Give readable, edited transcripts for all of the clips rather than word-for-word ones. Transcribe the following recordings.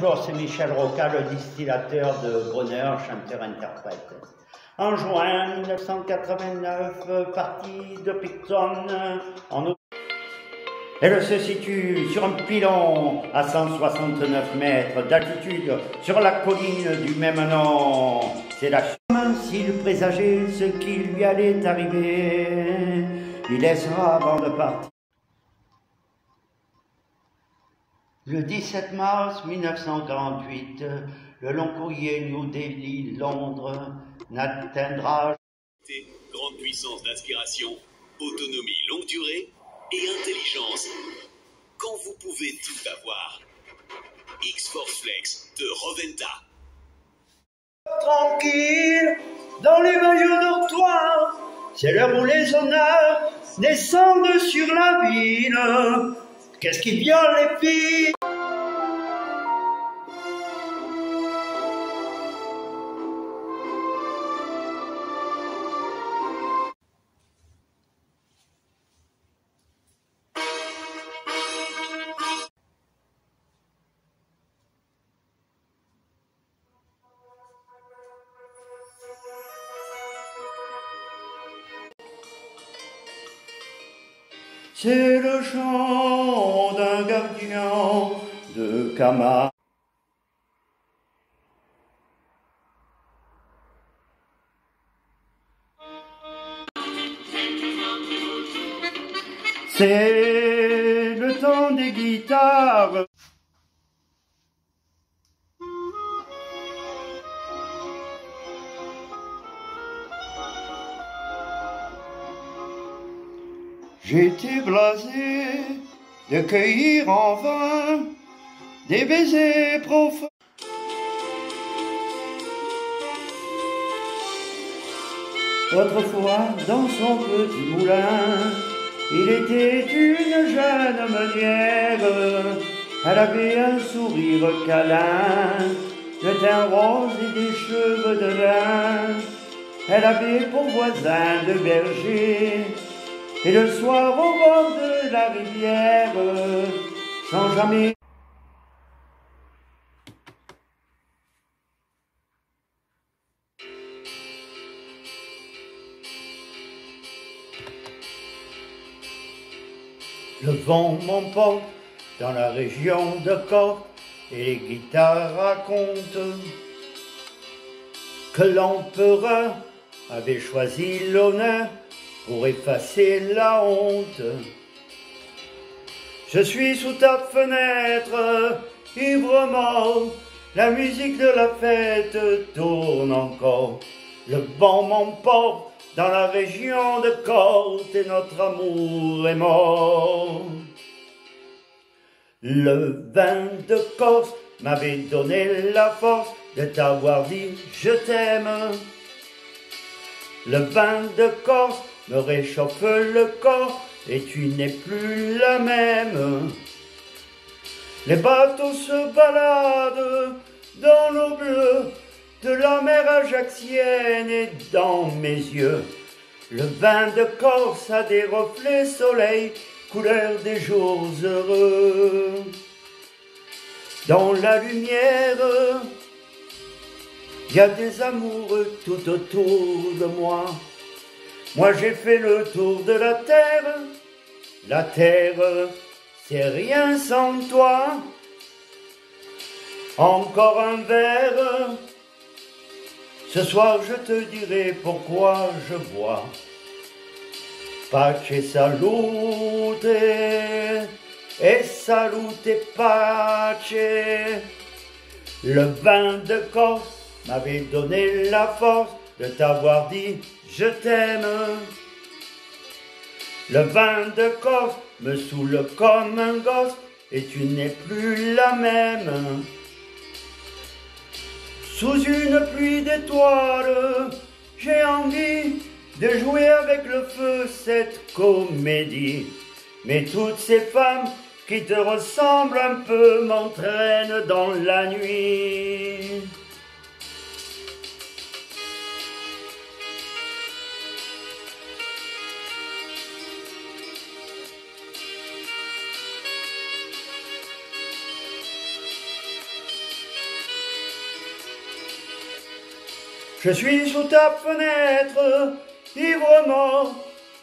Bonjour, c'est Michel Rocca, le distillateur de bonheur, chanteur-interprète. En juin 1989, partie de Picton en Elle se situe sur un pilon à 169 mètres d'altitude sur la colline du même nom. C'est la chance s'il présageait ce qui lui allait arriver. Il laissera avant de partir. Le 17 mars 1948, le long courrier New Delhi, Londres, n'atteindra grande puissance d'inspiration, autonomie longue durée et intelligence. Quand vous pouvez tout avoir. X-Force Flex de Roventa. Tranquille, dans les maillots dortoirs, c'est l'heure où les honneurs descendent sur la ville. Qu'est-ce qui viole les filles? C'est le chant d'un gardien de Camargue. C'est le temps des guitares. J'étais blasé de cueillir en vain des baisers profonds. Autrefois, dans son petit moulin, il était une jeune meunière. Elle avait un sourire câlin, le teint rose et des cheveux de lin. Elle avait pour voisin de berger. Et le soir au bord de la rivière, sans jamais... Le vent m'emporte dans la région de Corse et les guitares racontent que l'empereur avait choisi l'honneur pour effacer la honte. Je suis sous ta fenêtre, ivre-mort, la musique de la fête tourne encore. Le vent m'emporte dans la région de Corse et notre amour est mort. Le vin de Corse m'avait donné la force de t'avoir dit je t'aime. Le vin de Corse me réchauffe le corps et tu n'es plus la même. Les bateaux se baladent dans l'eau bleue de la mer ajaxienne et dans mes yeux. Le vin de Corse a des reflets soleil, couleur des jours heureux. Dans la lumière, il y a des amoureux tout autour de moi. Moi j'ai fait le tour de la terre c'est rien sans toi. Encore un verre, ce soir je te dirai pourquoi je bois. Pace salute, et salute pace. Le vin de Corse m'avait donné la force de t'avoir dit je t'aime. Le vin de Corse me saoule comme un gosse et tu n'es plus la même. Sous une pluie d'étoiles, j'ai envie de jouer avec le feu cette comédie. Mais toutes ces femmes qui te ressemblent un peu m'entraînent dans la nuit. Je suis sous ta fenêtre, ivre-mort,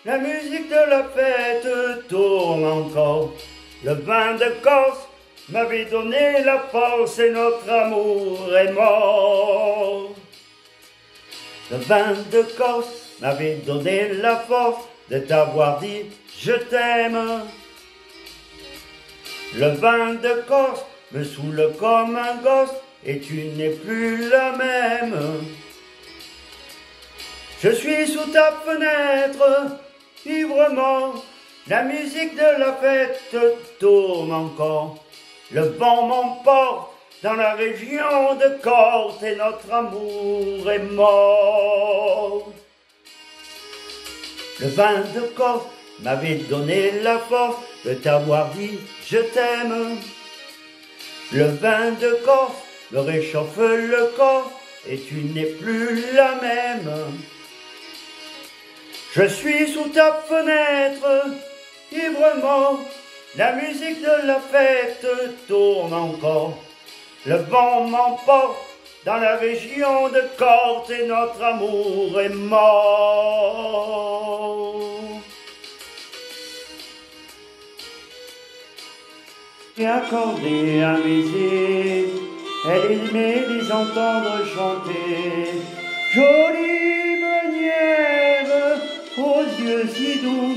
la musique de la fête tourne encore. Le vin de Corse m'avait donné la force et notre amour est mort. Le vin de Corse m'avait donné la force de t'avoir dit je t'aime. Le vin de Corse me saoule comme un gosse et tu n'es plus la même. Je suis sous ta fenêtre, ivre-mort, la musique de la fête tourne encore. Le vent m'emporte dans la région de Corse et notre amour est mort. Le vin de Corse m'avait donné la force de t'avoir dit je t'aime. Le vin de Corse me réchauffe le corps et tu n'es plus la même. Je suis sous ta fenêtre, ivre-mort, la musique de la fête tourne encore. Le vent m'emporte dans la région de Corse et notre amour est mort. J'ai accordé à mes yeux, elle aimait les entendre chanter. Jolie meunière, aux yeux si doux,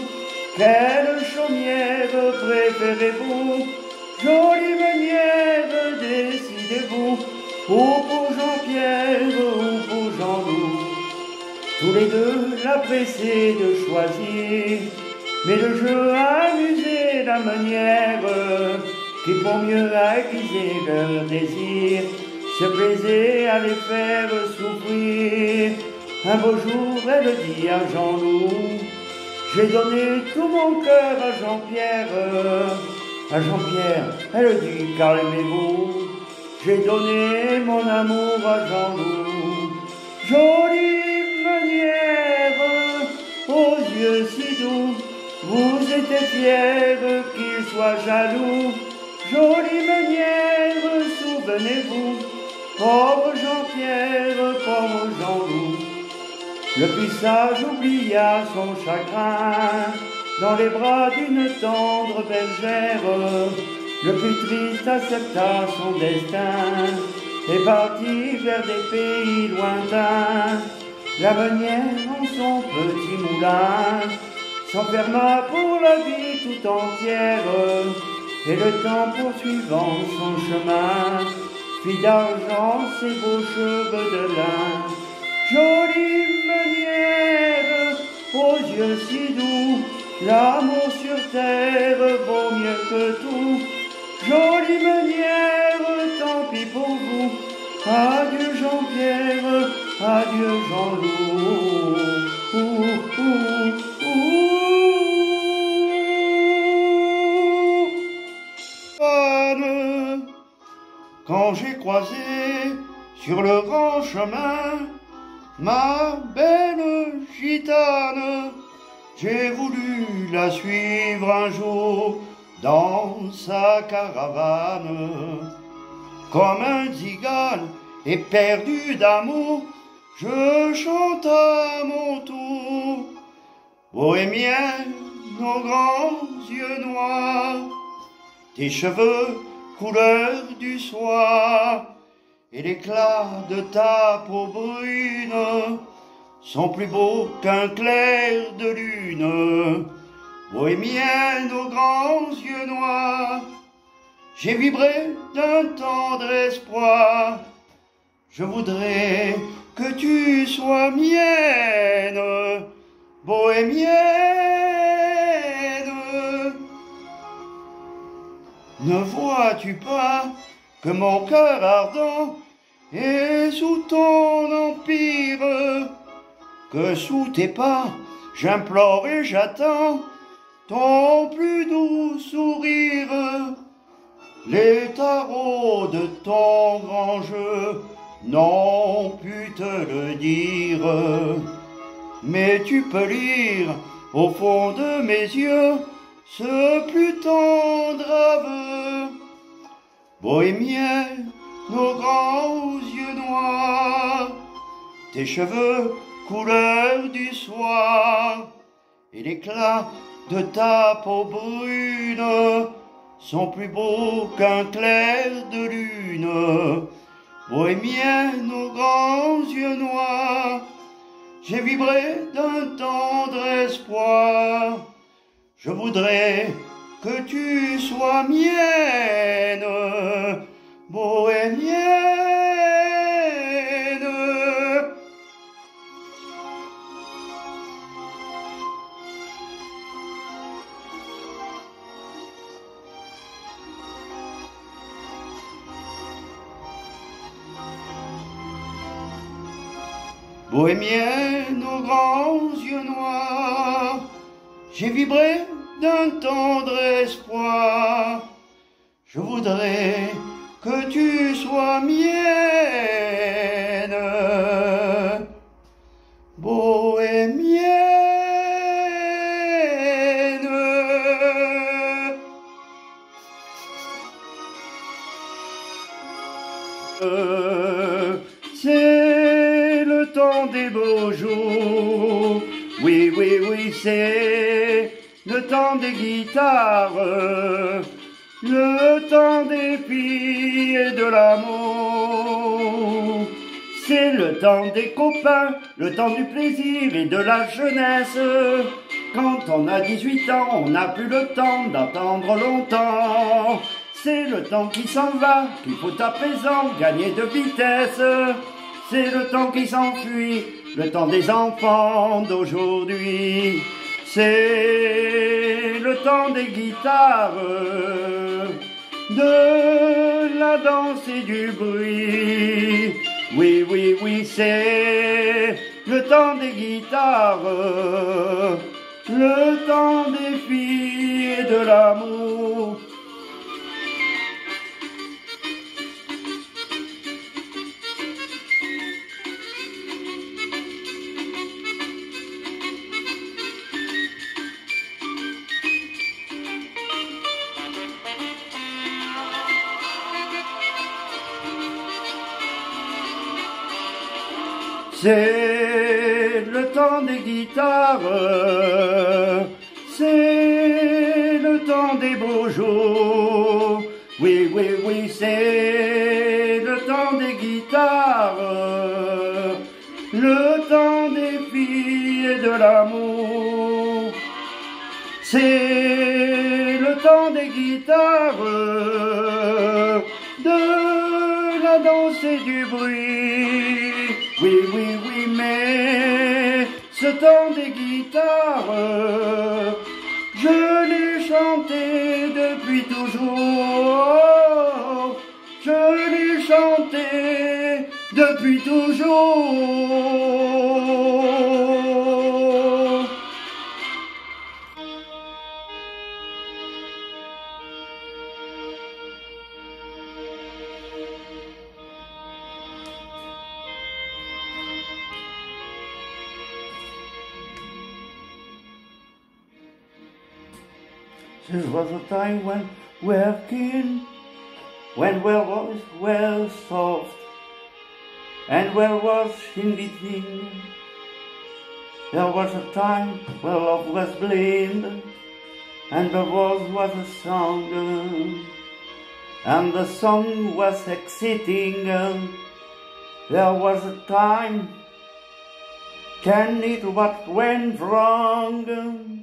quelle chaumière préférez-vous? Jolie meunière, décidez-vous, ou pour Jean-Pierre ou pour Jean-Loup. Tous les deux la pressaient de choisir, mais le jeu a amusé la meunière, qui pour mieux aiguiser leur désir, se plaisait à les faire souffrir. Un beau jour, elle dit à Jean-Loup, j'ai donné tout mon cœur à Jean-Pierre. À Jean-Pierre, elle dit, calmez-vous, j'ai donné mon amour à Jean-Loup. Jolie meunière, aux yeux si doux, vous étiez fiers qu'il soit jaloux. Jolie meunière, souvenez-vous, pauvre Jean-Pierre, pauvre Jean-Loup. Le plus sage oublia son chagrin dans les bras d'une tendre bergère. Le plus triste accepta son destin et partit vers des pays lointains. La meunière en son petit moulin s'enferma pour la vie tout entière, et le temps poursuivant son chemin fit d'argent ses beaux cheveux de lin. Jolie meunière, aux yeux si doux, l'amour sur terre vaut mieux que tout. Jolie meunière, tant pis pour vous, adieu Jean-Pierre, adieu Jean-Loup. Quand j'ai croisé sur le grand chemin ma belle gitane, j'ai voulu la suivre un jour dans sa caravane. Comme un zigane éperdu d'amour, je chante à mon tour. Bohémienne aux grands yeux noirs, tes cheveux couleur du soir et l'éclat de ta peau brune sont plus beaux qu'un clair de lune. Bohémienne aux grands yeux noirs, j'ai vibré d'un tendre espoir. Je voudrais que tu sois mienne, bohémienne. Ne vois-tu pas que mon cœur ardent est sous ton empire, que sous tes pas j'implore et j'attends ton plus doux sourire. Les tarots de ton grand jeu n'ont pu te le dire, mais tu peux lire au fond de mes yeux ce plus tendre aveu. Bohémienne, nos grands yeux noirs, tes cheveux couleur du soir et l'éclat de ta peau brune sont plus beaux qu'un clair de lune. Bohémienne aux grands yeux noirs, j'ai vibré d'un tendre espoir. Je voudrais que tu sois mienne, bohémienne. Bohémienne aux grands yeux noirs, j'ai vibré d'un tendre espoir. Je voudrais que tu sois mienne, bohémienne. C'est le temps des beaux jours, oui, oui, oui, c'est le temps des guitares, le temps des filles et de l'amour. C'est le temps des copains, le temps du plaisir et de la jeunesse. Quand on a 18 ans, on n'a plus le temps d'attendre longtemps. C'est le temps qui s'en va, qu'il faut à présent gagner de vitesse. C'est le temps qui s'enfuit, le temps des enfants d'aujourd'hui. C'est le temps des guitares, de la danse et du bruit. Oui, oui, oui, c'est le temps des guitares, le temps des filles et de l'amour. C'est le temps des guitares, c'est le temps des beaux jours. Oui, oui, oui, c'est le temps des guitares, le temps des filles et de l'amour. C'est le temps des guitares, de la danse et du bruit. Oui, oui, oui, mais ce temps des guitares, je l'ai chanté depuis toujours. Je l'ai chanté depuis toujours. This was a time when working, when well was well soft, and well was in between. There was a time where love was blind, and the world was a song, and the song was exciting. There was a time, can it what went wrong?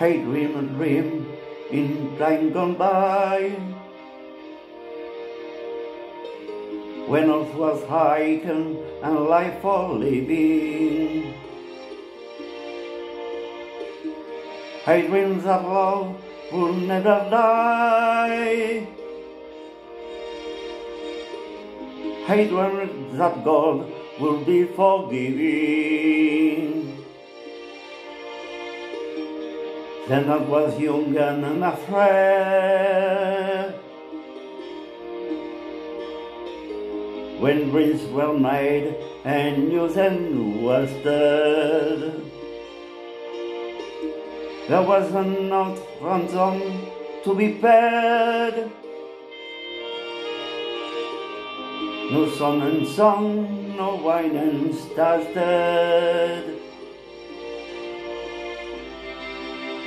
I dream a dream in time gone by, when earth was high and life for living. I dream that love will never die. I dream that God will be forgiving. Then I was young and unafraid, when dreams were made and news and was dead. There was not ransom to be paid, no sun and song, no wine and stars dead.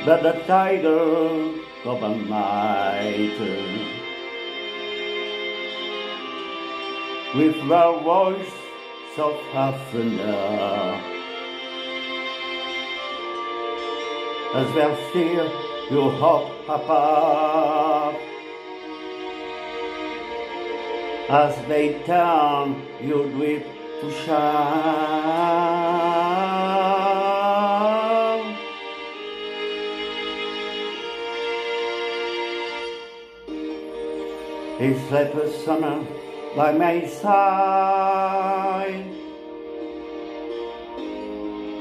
But the tiger of a night, with the voice of half an hour, as their fear you hop apart, as they turn your whip to shine. He slept a summer by my side.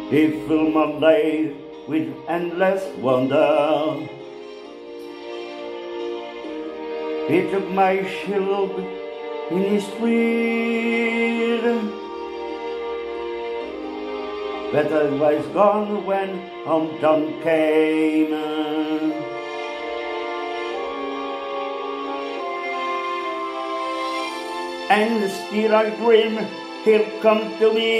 He filled my days with endless wonder. He took my shield in his street, but I was gone when hometown came. And still I dream he'll come to me,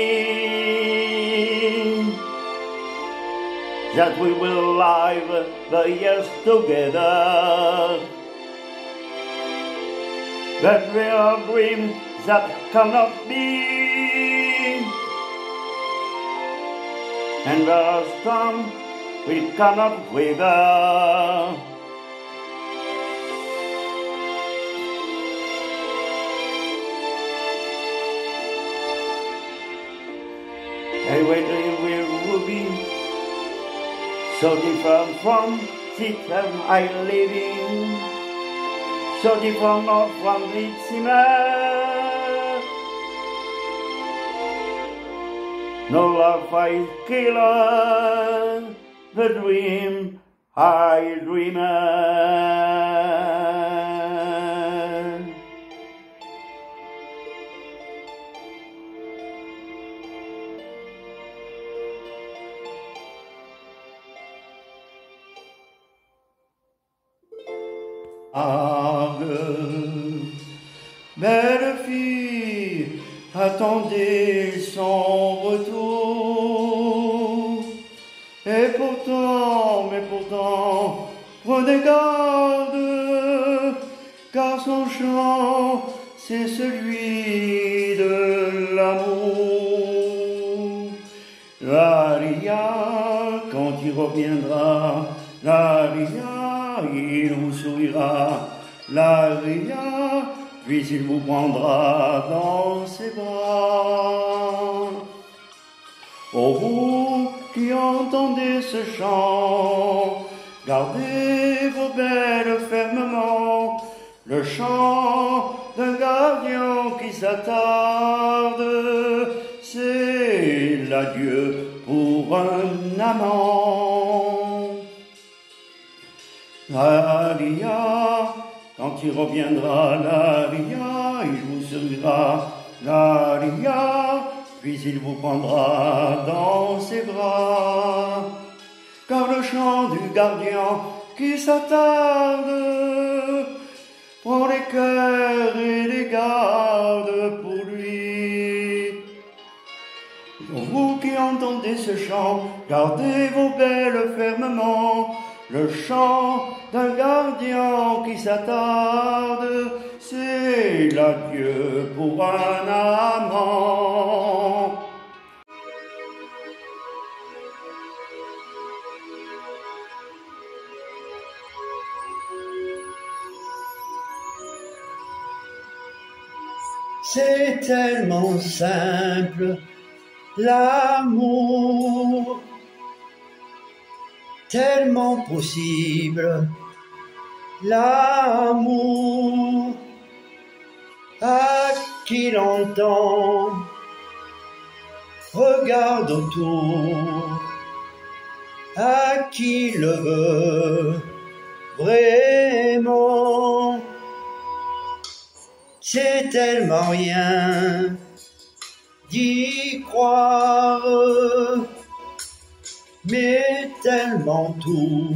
that we will live the years together. But there are dreams that cannot be, and there are storms we cannot weather. And when we will be so different from the time I live in, so different from the sinner. No love I kill the dream I dream. Argue, belle fille, attendez son retour. Et pourtant, mais pourtant, prenez garde, car son chant, c'est celui de l'amour. L'aria, quand il reviendra, l'aria, il vous sourira, l'aria, puis il vous prendra dans ses bras. Oh, vous qui entendez ce chant, gardez vos belles fermement, le chant d'un gardien qui s'attarde, c'est l'adieu pour un amant. L'aria, quand il reviendra, l'aria, il vous sourira, l'aria, puis il vous prendra dans ses bras. Car le chant du gardien qui s'attarde prend les cœurs et les garde pour lui. Vous qui entendez ce chant, gardez vos belles fermement, le chant d'un gardien qui s'attarde, c'est l'adieu pour un amant. C'est tellement simple, l'amour, tellement possible, l'amour, à qui l'entend, regarde autour, à qui le veut vraiment. c'est tellement rien d'y croire, mais tellement tout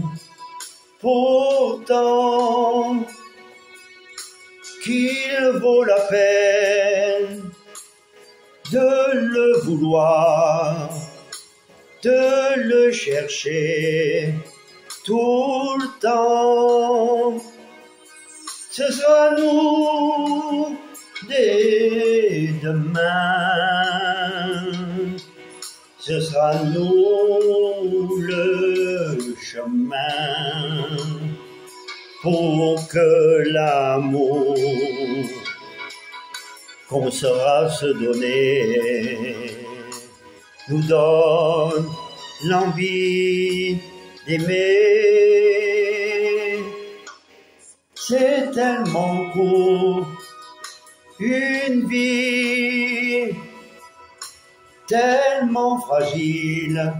pourtant qu'il vaut la peine de le vouloir, de le chercher tout le temps. Ce sera nous dès demain, ce sera nous le chemin pour que l'amour qu'on saura se donner nous donne l'envie d'aimer. C'est tellement court, une vie tellement fragile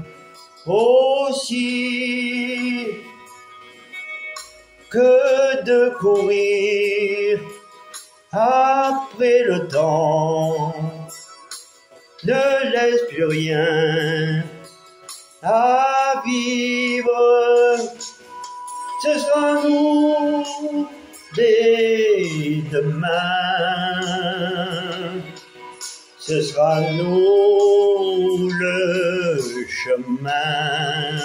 aussi, que de courir après le temps ne laisse plus rien à vivre. Ce sera nous dès demain, ce sera nous le chemin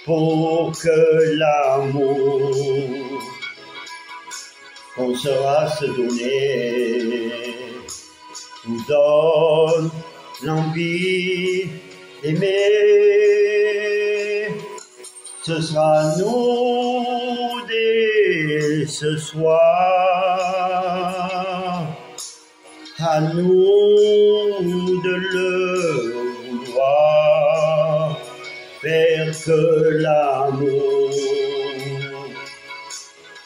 pour que l'amour qu'on saura se donner nous donne l'envie d'aimer. Ce sera nous dès ce soir, à nous de le vouloir, faire que l'amour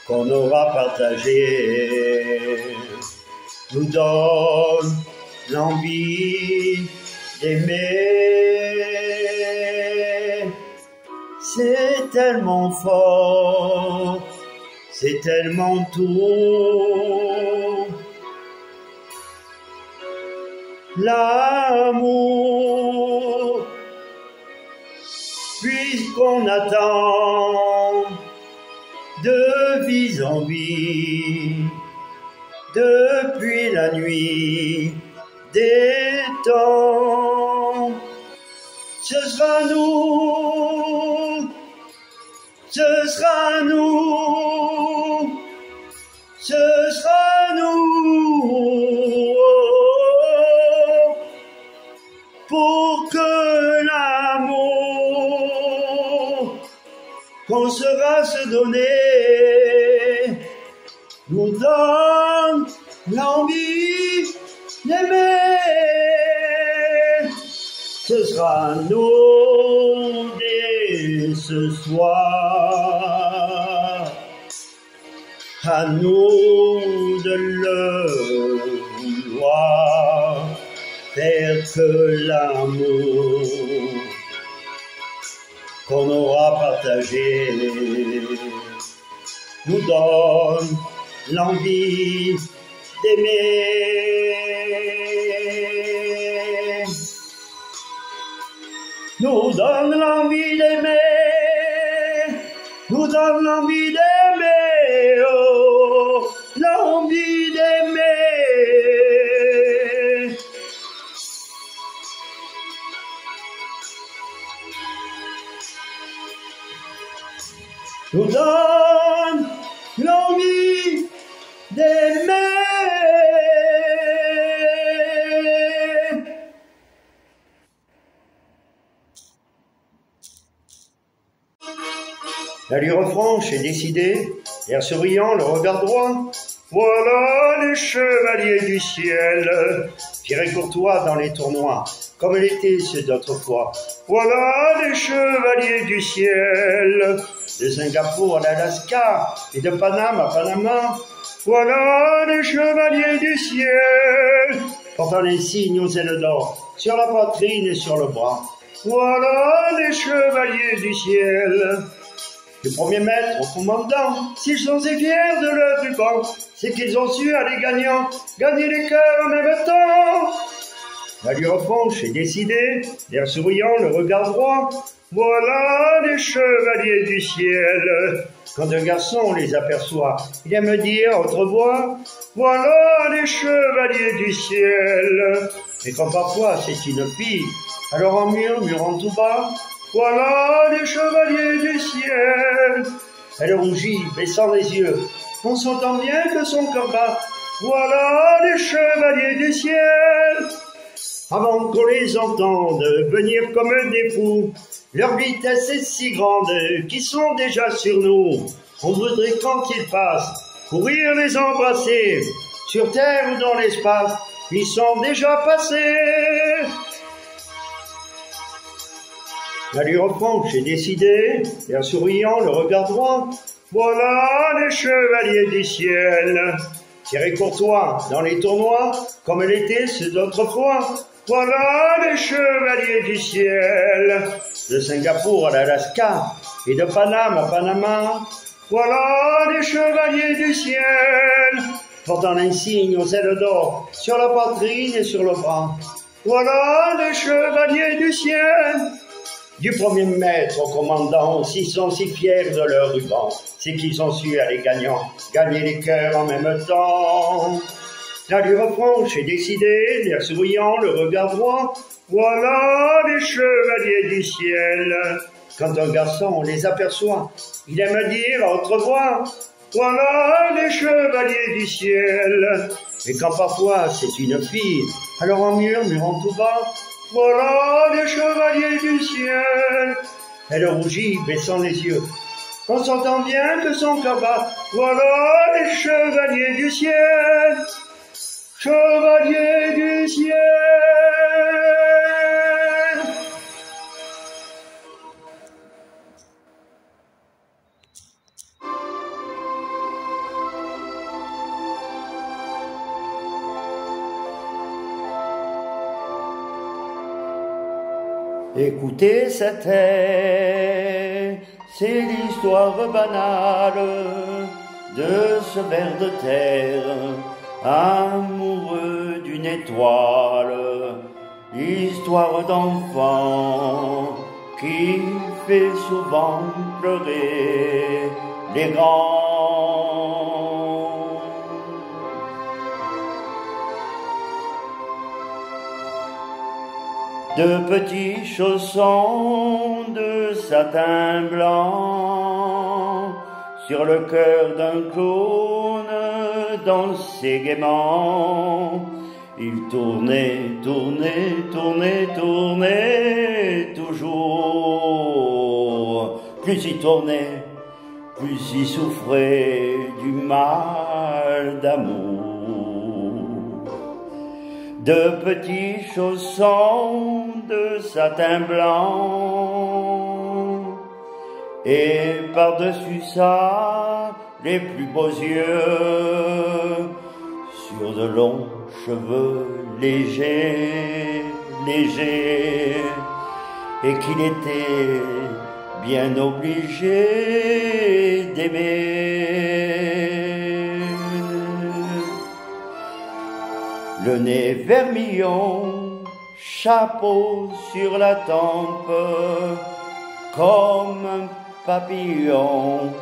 qu'on aura partagé nous donne l'envie d'aimer. C'est tellement fort, c'est tellement tout. L'amour, puisqu'on attend de vie en vie, depuis la nuit des temps, ce sera nous, ce sera nous, ce sera nous, pour que l'amour qu'on saura se donner nous donne l'envie d'aimer. Ce sera nous dès ce soir, à nous de le vouloir, faire que l'amour qu'on aura partagé nous donne l'envie d'aimer. Nous donne l'envie d'aimer, nous donne l'envie d'aimer, oh, l'envie d'aimer. Nous donne l'envie d'aimer. L'allure franche et décidée, l'air souriant, le regard droit. Voilà les chevaliers du ciel, fiers et courtois dans les tournois, comme l'étaient ceux d'autrefois. Voilà les chevaliers du ciel, de Singapour à l'Alaska et de Paname à Panama. Voilà les chevaliers du ciel, portant les signes aux ailes d'or, sur la poitrine et sur le bras. Voilà les chevaliers du ciel, du premier maître au commandant. S'ils sont si fiers de leur ruban, c'est qu'ils ont su aller gagnant, gagner les cœurs en même temps. La lui reproche est décidé, l'air souriant, le regard droit. Voilà les chevaliers du ciel. Quand un garçon les aperçoit, il aime dire à haute voix, voilà les chevaliers du ciel. Et quand parfois c'est une fille, alors en murmurant tout bas, voilà les chevaliers du ciel. Elle rougit, baissant les yeux, on s'entend bien que son cœur bat, voilà les chevaliers du ciel. Avant qu'on les entende venir comme des fous, leur vitesse est si grande qu'ils sont déjà sur nous. On voudrait quand ils passent courir les embrasser, sur terre ou dans l'espace, ils sont déjà passés. La lui reproche est décidée, l'air souriant, le regard droit. Voilà les chevaliers du ciel, Thierry Courtois dans les tournois, comme l'étaient ceux d'autrefois. Voilà les chevaliers du ciel, de Singapour à l'Alaska et de Paname à Panama. Voilà les chevaliers du ciel, portant l'insigne aux ailes d'or sur la poitrine et sur le bras. Voilà les chevaliers du ciel. Du premier maître au commandant, s'ils sont si fiers de leur ruban, c'est qu'ils ont su aller gagnant, gagner les cœurs en même temps. La lui reproche est décidée, l'air souriant, le regard droit. Voilà les chevaliers du ciel. Quand un garçon les aperçoit, il aime dire à haute voix, voilà les chevaliers du ciel. Et quand parfois c'est une fille, alors en murmurant tout bas, voilà les chevaliers du ciel. Elle rougit, baissant les yeux. On s'entend bien que son cœur bat. Voilà les chevaliers du ciel. Chevaliers du ciel. Écoutez cet air, c'est l'histoire banale de ce ver de terre, amoureux d'une étoile, histoire d'enfant qui fait souvent pleurer les grands. De petits chaussons de satin blanc sur le cœur d'un clown dansait gaiement. Il tournait, tournait, tournait, tournait toujours. Plus il tournait, plus il souffrait du mal d'amour. De petits chaussons de satin blanc, et par-dessus ça, les plus beaux yeux, sur de longs cheveux légers, légers, et qu'il était bien obligé d'aimer. Le nez vermillon, chapeau sur la tempe, comme un papillon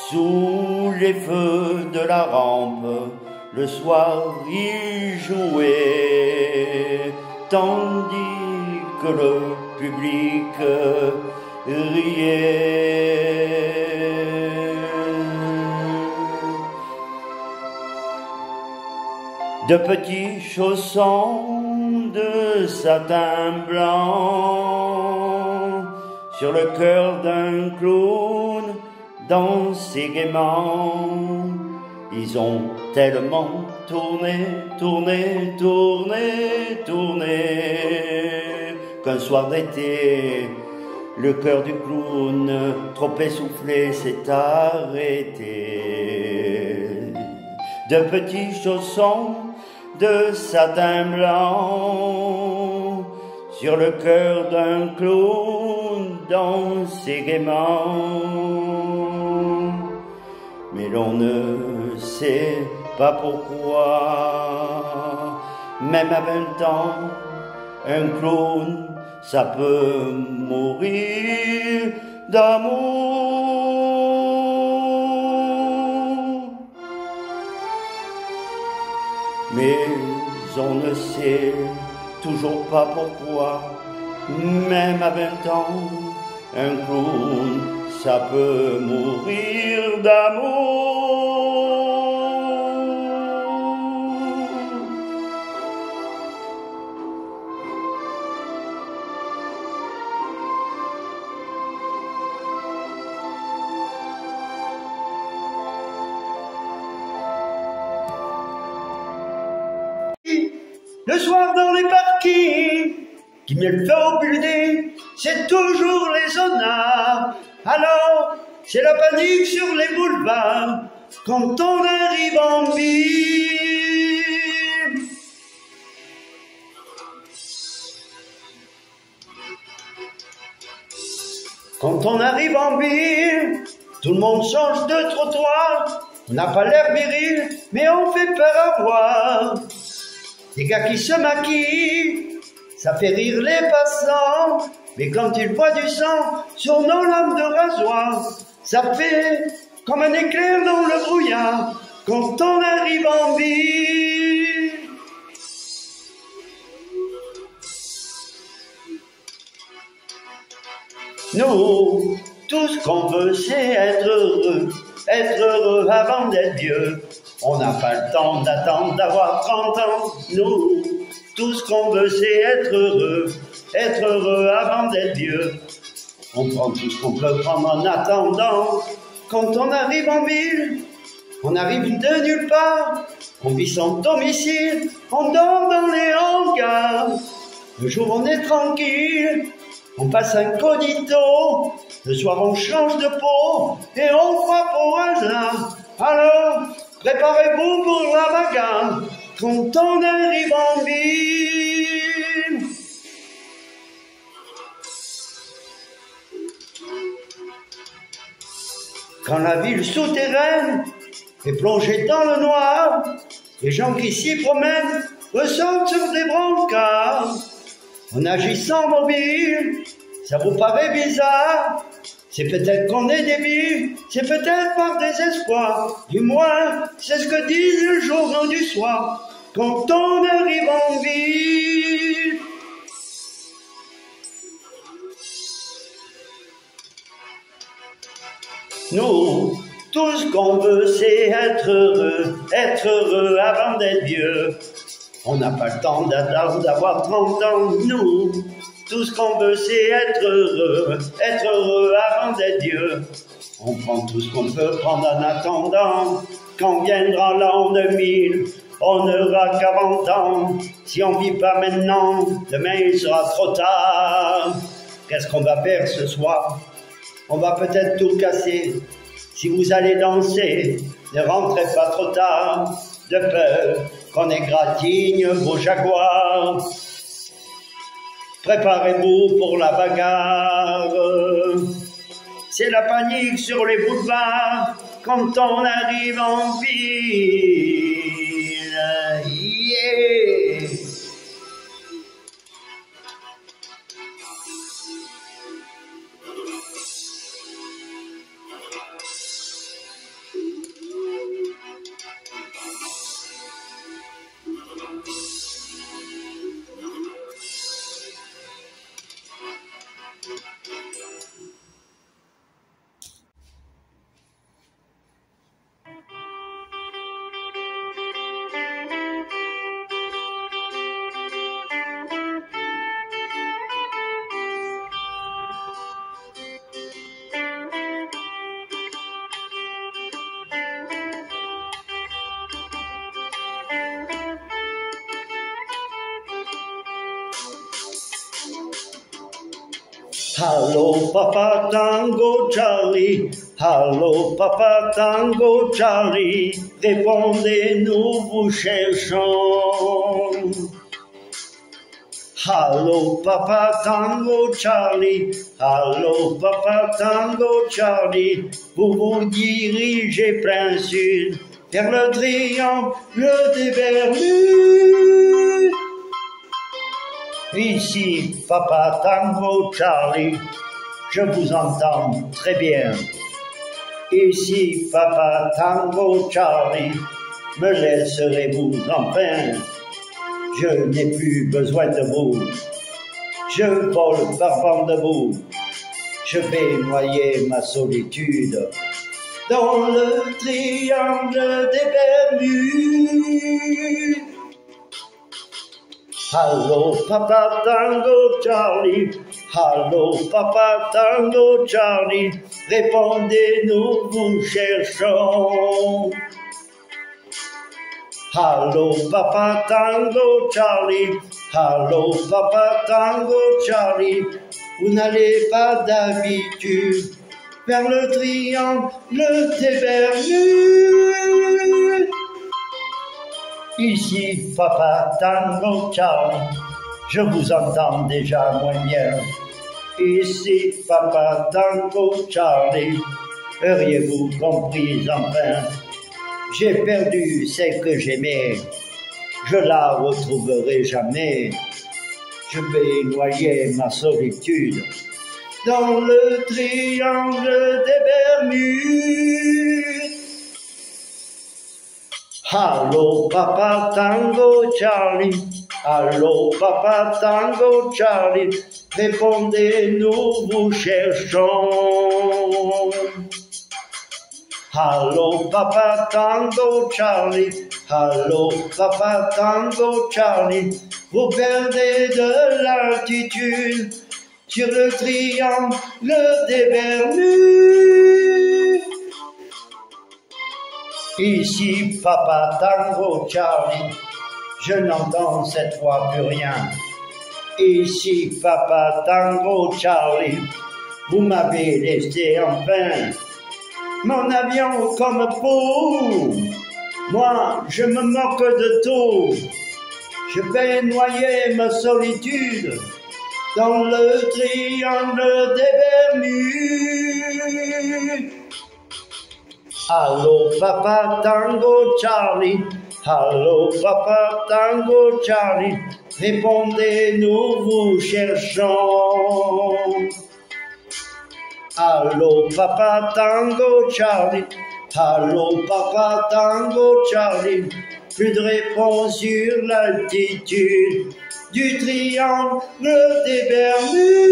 sous les feux de la rampe. Le soir il jouait, tandis que le public riait. De petits chaussons de satin blanc sur le cœur d'un clown dansaient gaiement. Ils ont tellement tourné, tourné, tourné, tourné qu'un soir d'été, le cœur du clown, trop essoufflé, s'est arrêté. De petits chaussons de satin blanc sur le cœur d'un clown dansait gaiement. mais l'on ne sait pas pourquoi. Même à 20 ans, un clown, ça peut mourir d'amour. Mais on ne sait toujours pas pourquoi. Même à 20 ans, un clown, ça peut mourir d'amour. Le soir dans les parkings, qui met le feu au building, c'est toujours les honneurs. Alors, c'est la panique sur les boulevards, quand on arrive en ville. Quand on arrive en ville, tout le monde change de trottoir. On n'a pas l'air viril, mais on fait peur à voir. Des gars qui se maquillent, ça fait rire les passants, mais quand ils voient du sang sur nos lames de rasoir, ça fait comme un éclair dans le brouillard quand on arrive en ville. Nous, tout ce qu'on veut, c'est être heureux avant d'être vieux. On n'a pas le temps d'attendre d'avoir 30 ans. Nous, tout ce qu'on veut, c'est être heureux avant d'être vieux. On prend tout ce qu'on peut prendre en attendant. Quand on arrive en ville, on arrive de nulle part. On vit sans domicile, on dort dans les hangars. Le jour, on est tranquille, on passe incognito. Le soir, on change de peau et on frappe au hasard. Alors, préparez-vous pour la bagarre quand on arrive en ville. Quand la ville souterraine est plongée dans le noir, les gens qui s'y promènent ressortent sur des brancards. En agissant mobile, ça vous paraît bizarre. C'est peut-être qu'on est débile, c'est peut-être par désespoir. Du moins, c'est ce que disent le jour du soir, quand on arrive en ville. Nous, tout ce qu'on veut, c'est être heureux avant d'être vieux. On n'a pas le temps d'avoir 30 ans, nous. Tout ce qu'on veut, c'est être heureux avant d'être vieux. On prend tout ce qu'on peut prendre en attendant. Quand viendra l'an 2000, on n'aura qu'40 ans. Si on vit pas maintenant, demain il sera trop tard. Qu'est-ce qu'on va faire ce soir? On va peut-être tout casser. Si vous allez danser, ne rentrez pas trop tard, de peur qu'on égratigne vos jaguars. Préparez-vous pour la bagarre. C'est la panique sur les boulevards quand on arrive en ville. Yeah. Hello, Papa Tango Charlie. Hello, Papa Tango Charlie. Répondez, nous vous cherchons. Allô, Papa Tango Charlie, allô, Papa Tango Charlie, vous vous dirigez plein sud, vers le triangle des Bermudes. Ici, Papa Tango Charlie, je vous entends très bien. Ici, Papa Tango Charlie, me laisserez-vous enfin? Je n'ai plus besoin de vous. Je vole par vent debout. Je vais noyer ma solitude dans le triangle des Bermudes. Allô, Papa Tango Charlie, allô, Papa Tango Charlie, répondez-nous, vous cherchons. Allô, Papa Tango Charlie, allô, Papa Tango Charlie, vous n'allez pas d'habitude vers le triangle des Bermudes. Ici, Papa Tango Charlie, je vous entends déjà moins bien. Ici, Papa Tango Charlie, auriez-vous compris enfin? J'ai perdu celle que j'aimais, je la retrouverai jamais. Je vais noyer ma solitude dans le triangle des Bermudes. Allô, Papa Tango Charlie, allô, Papa Tango Charlie, répondez-nous, vous cherchons. Allô, Papa Tango Charlie, allô, Papa Tango Charlie, vous perdez de l'altitude sur le triangle des Bermudes. Ici, Papa Tango Charlie, je n'entends cette fois plus rien. Ici, Papa Tango Charlie, vous m'avez laissé enfin mon avion comme fou. Moi, je me moque de tout. Je vais noyer ma solitude dans le triangle des Bermudes. Allô, Papa Tango Charlie, allô, Papa Tango Charlie, répondez-nous, vous cherchons. Allô, Papa Tango Charlie, allô, Papa Tango Charlie, plus de réponse sur l'altitude du triangle des Bermudes.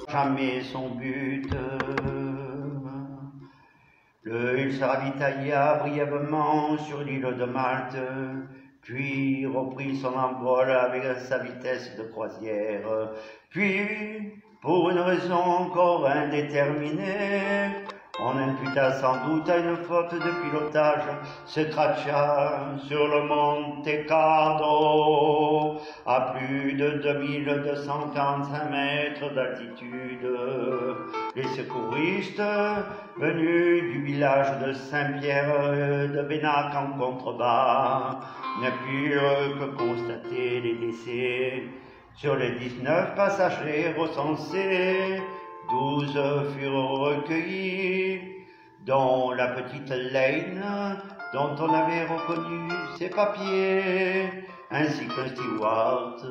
Jamais son but. Il se ravitailla brièvement sur l'île de Malte, puis reprit son envol avec sa vitesse de croisière. Puis, pour une raison encore indéterminée, on imputa sans doute à une faute de pilotage, se cracha sur le Monte Carlo à plus de 2245 mètres d'altitude. Les secouristes, venus du village de Saint-Pierre de Bénac en contrebas, ne purent que constater les décès. Sur les 19 passagers recensés, 12 furent recueillis, dont la petite Lane, dont on avait reconnu ses papiers, ainsi qu'un steward.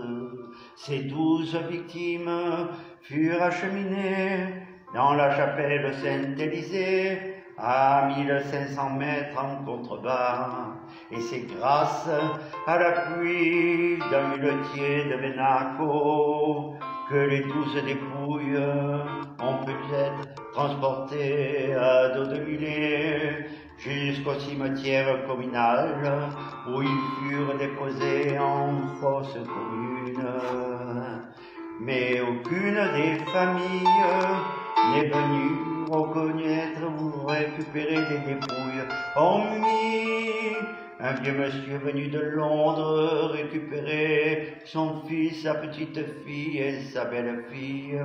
Ces 12 victimes furent acheminées dans la chapelle Saint-Élysée, à 1500 mètres en contrebas, et c'est grâce à l'appui d'un muletier de Benaco que les 12 dépouilles ont pu être transportées à dos de mulet jusqu'au cimetière communal où ils furent déposés en fosse commune. Mais aucune des familles n'est venue reconnaître ou récupérer des dépouilles, hormis un vieux monsieur venu de Londres récupérer son fils, sa petite fille et sa belle-fille.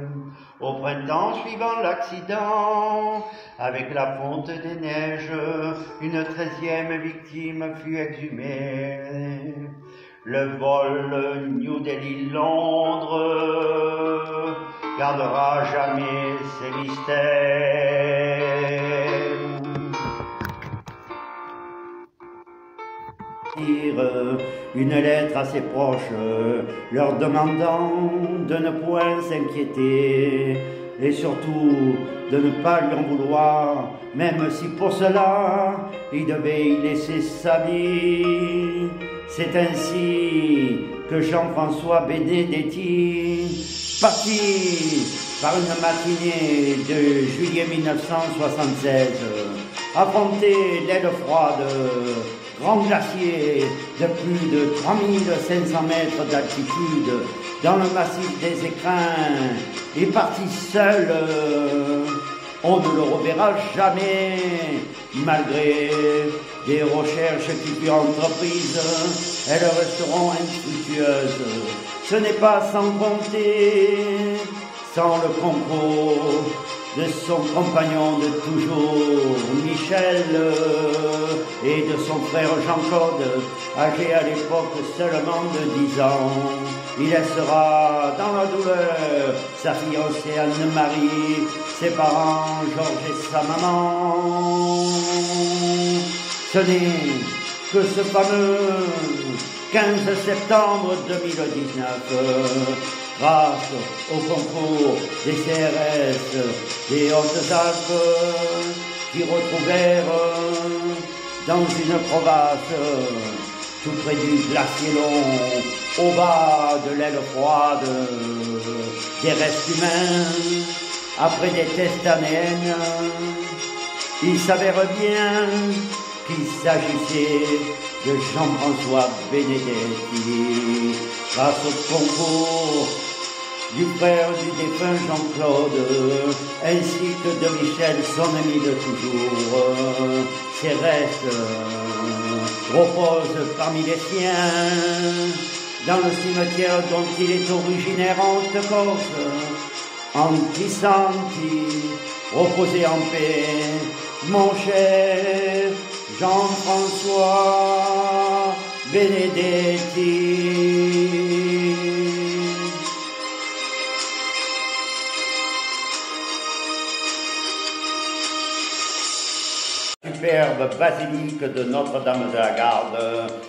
Au printemps suivant l'accident, avec la fonte des neiges, une 13e victime fut exhumée. Le vol New Delhi-Londres gardera jamais ses mystères. Une lettre à ses proches, leur demandant de ne point s'inquiéter et surtout de ne pas lui en vouloir, même si pour cela il devait y laisser sa vie. C'est ainsi que Jean-François Benedetti partit par une matinée de juillet 1976 affronter l'aile froide, grand glacier de plus de 3500 mètres d'altitude dans le massif des Écrins. Il est parti seul, on ne le reverra jamais, malgré des recherches qui furent entreprises, elles resteront infructueuses. Ce n'est pas sans compter, sans le concours de son compagnon de toujours, Michel, et de son frère Jean-Claude, âgé à l'époque seulement de 10 ans. Il laissera dans la douleur sa fiancée Anne-Marie, ses parents Georges et sa maman. Ce n'est que ce fameux 15 septembre 2019, grâce au concours des CRS des Hautes-Alpes, qui retrouvèrent dans une crevasse, tout près du glacier long, au bas de l'aile froide, des restes humains. Après des tests ADN, il s'avère bien qu'il s'agissait de Jean-François Benedetti, grâce au concours du frère du défunt Jean-Claude, ainsi que de Michel, son ami de toujours. Ses restes reposent parmi les siens, dans le cimetière dont il est originaire en Haute-Corse, Antisanti, reposez en paix, mon cher Jean-François Benedetti. Superbe basilique de Notre-Dame de la Garde.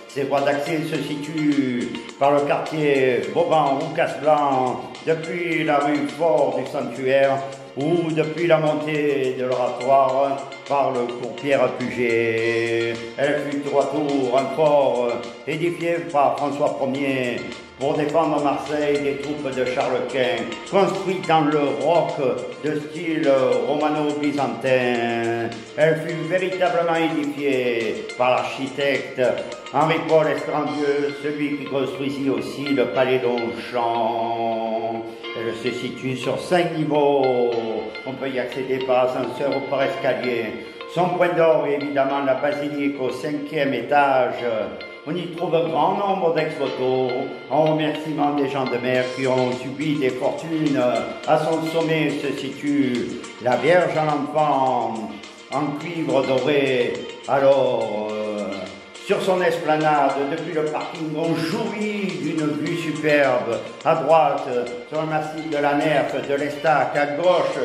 Ses voies d'accès se situent par le quartier Vauban-Roucas-Blanc, depuis la rue Fort du Sanctuaire ou depuis la montée de l'oratoire par le cours Pierre-Puget. Elle fut tour à tour un fort édifié par François Ier pour défendre Marseille des troupes de Charles Quint, construit dans le roc de style romano-byzantin. Elle fut véritablement édifiée par l'architecte Henri-Paul Estrandieu, celui qui construisit aussi le palais d'Ongchamp. Elle se situe sur 5 niveaux. On peut y accéder par ascenseur ou par escalier. Son point d'orgue est évidemment la basilique au 5e étage. On y trouve un grand nombre d'ex-voto en remerciement des gens de mer qui ont subi des fortunes. À son sommet se situe la Vierge à l'Enfant en cuivre doré. Alors, sur son esplanade, depuis le parking, on jouit d'une vue superbe. À droite, sur le massif de la Nerf, de l'Estac, à gauche,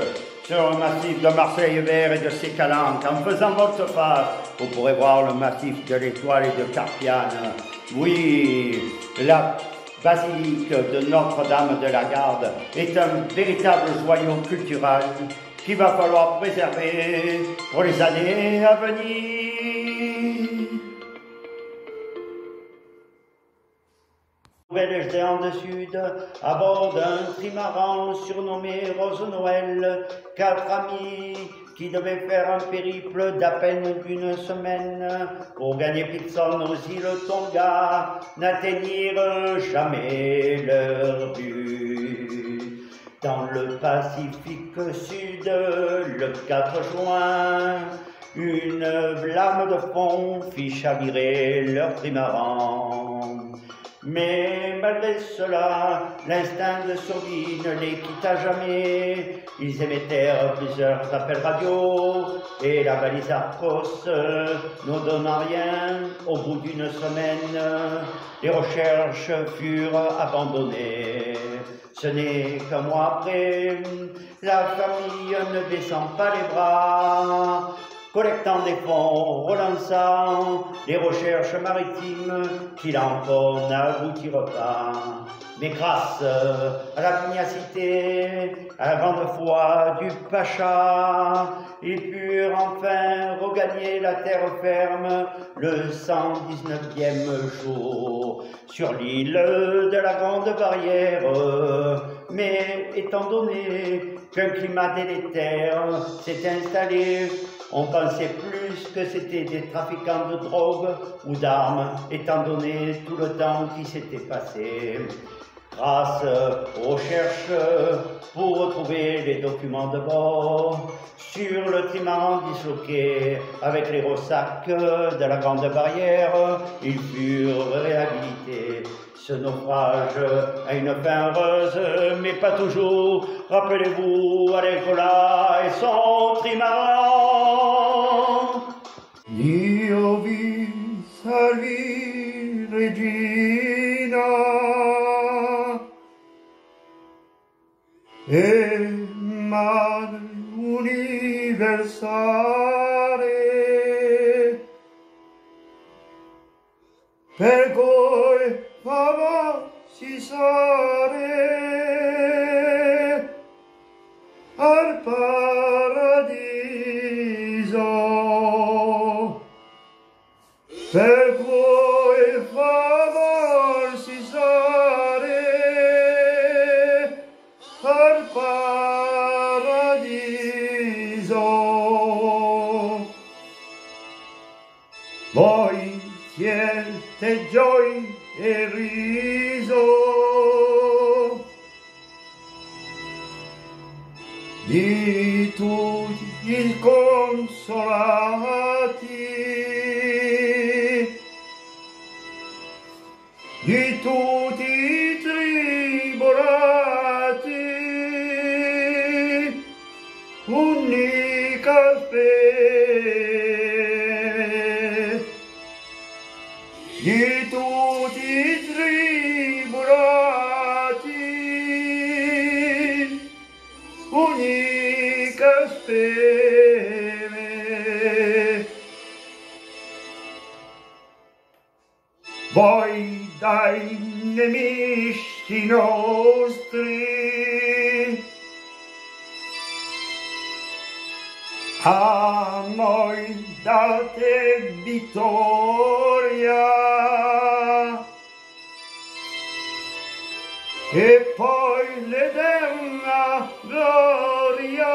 sur le massif de Marseille-Vert et de Sécalanque. En faisant volte-face, vous pourrez voir le massif de l'Étoile et de Carpiane. Oui, la basilique de Notre-Dame de la Garde est un véritable joyau culturel qu'il va falloir préserver pour les années à venir. Nouvelle Zélande Sud, à bord d'un trimaran surnommé Rose Noël, 4 amis qui devaient faire un périple d'à peine d'une semaine pour gagner Pitson aux îles Tonga, n'atteignirent jamais leur but. Dans le Pacifique Sud, le 4 juin, une lame de fond fit chavirer leur trimaran. Mais malgré cela, l'instinct de survie ne les quitta jamais. Ils émettèrent plusieurs appels radio et la balise Arcos ne donna rien. Au bout d'une semaine, les recherches furent abandonnées. Ce n'est qu'un mois après, la famille ne baissant pas les bras, collectant des fonds, relançant les recherches maritimes qui encore n'aboutirent pas. Mais grâce à la pugnacité, à la grande foi du Pacha, ils purent enfin regagner la terre ferme le 119e jour sur l'île de la Grande Barrière. Mais étant donné qu'un climat délétère s'est installé, on pensait plus que c'était des trafiquants de drogue ou d'armes, étant donné tout le temps qui s'était passé. Grâce aux recherches pour retrouver les documents de bord sur le trimaran disloqué avec les ressacs de la Grande Barrière, ils furent réhabilités. Ce naufrage a une fin heureuse, mais pas toujours. Rappelez-vous Alain Colas et son trimaran. Io vi salvi, Regina, e Madre universale, per cui fava si sare al paradiso, per cui fava si sare al paradiso. Voi siete gioia e riso di tutti i consolati, di tutti i tribolati, unica fede, di tutti i tribolati, unica fede. Voi dai nemici nostri a noi date vittoria, e poi l'eterna gloria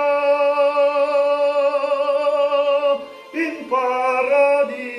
in paradiso.